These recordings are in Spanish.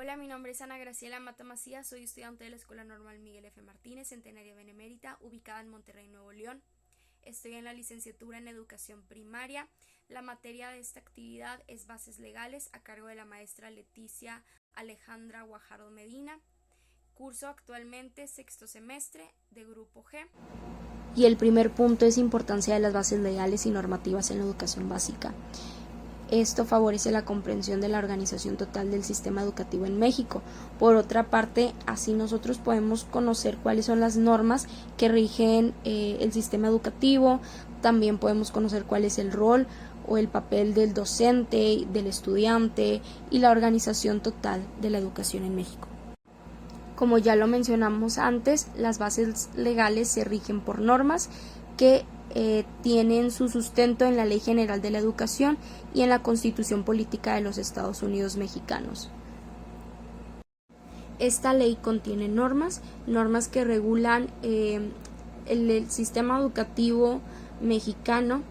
Hola, mi nombre es Ana Graciela Mata Macías, soy estudiante de la Escuela Normal Miguel F. Martínez, Centenaria Benemérita, ubicada en Monterrey, Nuevo León. Estoy en la licenciatura en Educación Primaria. La materia de esta actividad es Bases Legales, a cargo de la maestra Leticia Alejandra Guajardo Medina. Curso actualmente sexto semestre de Grupo G. Y el primer punto es importancia de las bases legales y normativas en la educación básica. Esto favorece la comprensión de la organización total del sistema educativo en México. Por otra parte, así nosotros podemos conocer cuáles son las normas que rigen el sistema educativo. También podemos conocer cuál es el rol o el papel del docente, del estudiante y la organización total de la educación en México. Como ya lo mencionamos antes, las bases legales se rigen por normas que tienen su sustento en la Ley General de la Educación y en la Constitución Política de los Estados Unidos Mexicanos. Esta ley contiene normas que regulan el sistema educativo mexicano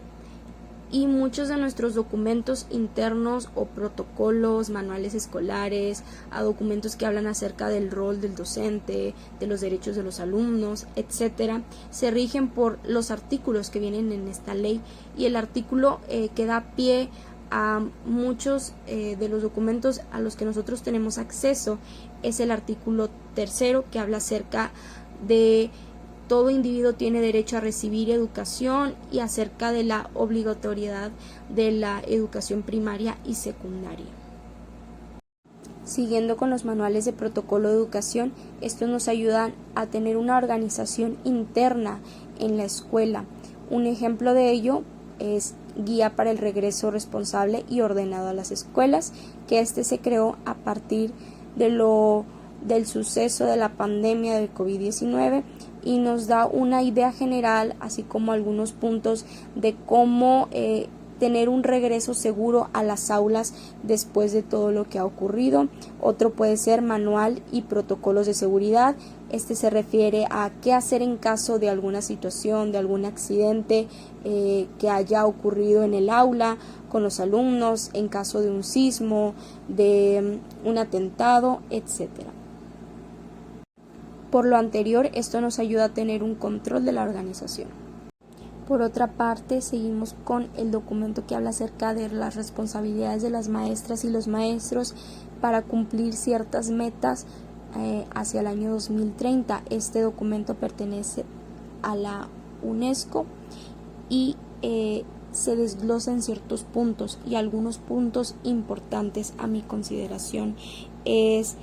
y muchos de nuestros documentos internos o protocolos, manuales escolares, a documentos que hablan acerca del rol del docente, de los derechos de los alumnos, etcétera, se rigen por los artículos que vienen en esta ley, y el artículo que da pie a muchos de los documentos a los que nosotros tenemos acceso es el artículo 3, que habla acerca de todo individuo tiene derecho a recibir educación y acerca de la obligatoriedad de la educación primaria y secundaria. Siguiendo con los manuales de protocolo de educación, estos nos ayudan a tener una organización interna en la escuela. Un ejemplo de ello es Guía para el Regreso Responsable y Ordenado a las Escuelas, que se creó a partir del suceso de la pandemia del COVID-19 y nos da una idea general, así como algunos puntos de cómo tener un regreso seguro a las aulas después de todo lo que ha ocurrido. Otro puede ser manual y protocolos de seguridad. Se refiere a qué hacer en caso de alguna situación, de algún accidente que haya ocurrido en el aula con los alumnos, en caso de un sismo, de un atentado, etcétera. Por lo anterior, esto nos ayuda a tener un control de la organización. Por otra parte, seguimos con el documento que habla acerca de las responsabilidades de las maestras y los maestros para cumplir ciertas metas hacia el año 2030. Este documento pertenece a la UNESCO y se desglosa en ciertos puntos, y algunos puntos importantes a mi consideración es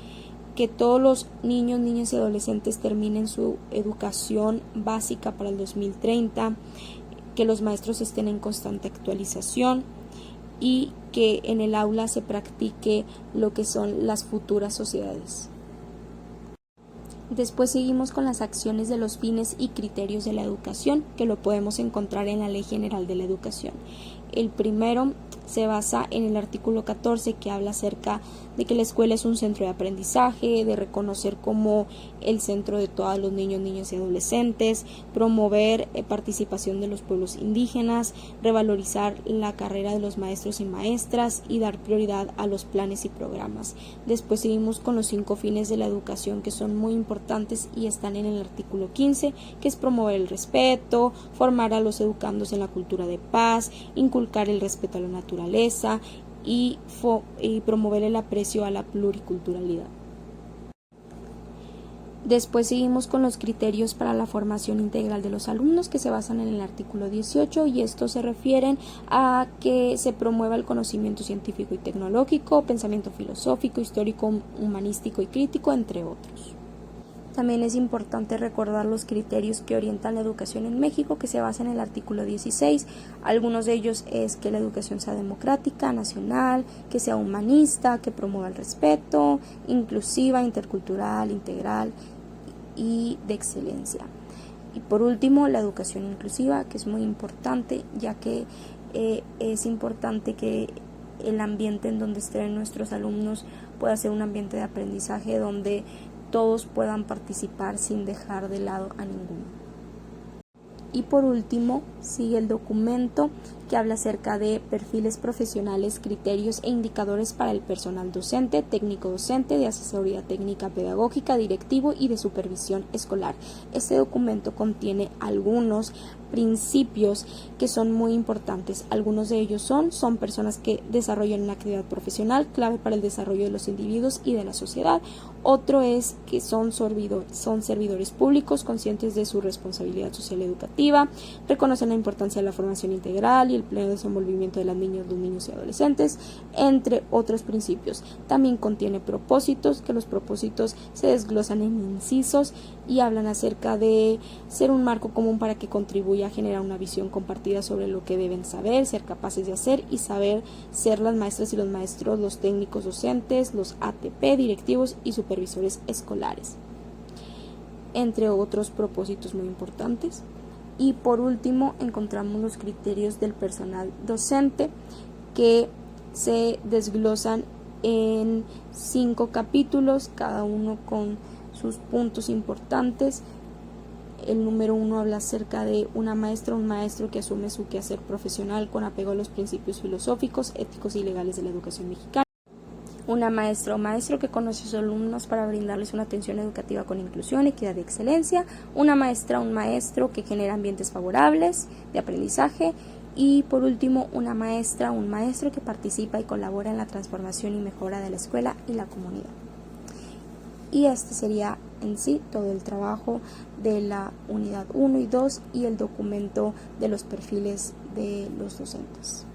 que todos los niños, niñas y adolescentes terminen su educación básica para el 2030, que los maestros estén en constante actualización y que en el aula se practique lo que son las futuras sociedades. Después seguimos con las acciones de los fines y criterios de la educación, que lo podemos encontrar en la Ley General de la Educación. El primero se basa en el artículo 14, que habla acerca de que la escuela es un centro de aprendizaje, de reconocer como el centro de todos los niños, niñas y adolescentes, promover participación de los pueblos indígenas, revalorizar la carrera de los maestros y maestras y dar prioridad a los planes y programas. Después seguimos con los 5 fines de la educación, que son muy importantes y están en el artículo 15, que es promover el respeto, formar a los educandos en la cultura de paz, inculcar el respeto a la naturaleza y promover el aprecio a la pluriculturalidad. Después seguimos con los criterios para la formación integral de los alumnos, que se basan en el artículo 18, y estos se refieren a que se promueva el conocimiento científico y tecnológico, pensamiento filosófico, histórico, humanístico y crítico, entre otros. También es importante recordar los criterios que orientan la educación en México, que se basan en el artículo 16. Algunos de ellos es que la educación sea democrática, nacional, que sea humanista, que promueva el respeto, inclusiva, intercultural, integral y de excelencia. Y por último, la educación inclusiva, que es muy importante, ya que es importante que el ambiente en donde estén nuestros alumnos pueda ser un ambiente de aprendizaje donde todos puedan participar sin dejar de lado a ninguno. Y por último, sigue el documento que habla acerca de perfiles profesionales, criterios e indicadores para el personal docente, técnico docente, de asesoría técnica pedagógica, directivo y de supervisión escolar. Este documento contiene algunos principios que son muy importantes. Algunos de ellos son personas que desarrollan una actividad profesional clave para el desarrollo de los individuos y de la sociedad. Otro es que son servidores públicos conscientes de su responsabilidad social y educativa, reconocen la importancia de la formación integral y el pleno desenvolvimiento de las niñas, los niños y adolescentes, entre otros principios. También contiene propósitos, que los propósitos se desglosan en incisos y hablan acerca de ser un marco común para que contribuya a generar una visión compartida sobre lo que deben saber, ser capaces de hacer y saber ser las maestras y los maestros, los técnicos docentes, los ATP, directivos y supervisores escolares, entre otros propósitos muy importantes. Y por último encontramos los criterios del personal docente, que se desglosan en 5 capítulos, cada uno con sus puntos importantes. El número 1 habla acerca de una maestra o un maestro que asume su quehacer profesional con apego a los principios filosóficos, éticos y legales de la educación mexicana. Una maestra o maestro que conoce a sus alumnos para brindarles una atención educativa con inclusión, equidad y excelencia. Una maestra o un maestro que genera ambientes favorables de aprendizaje. Y por último, una maestra o un maestro que participa y colabora en la transformación y mejora de la escuela y la comunidad. Y este sería en sí todo el trabajo de la unidad 1 y 2 y el documento de los perfiles de los docentes.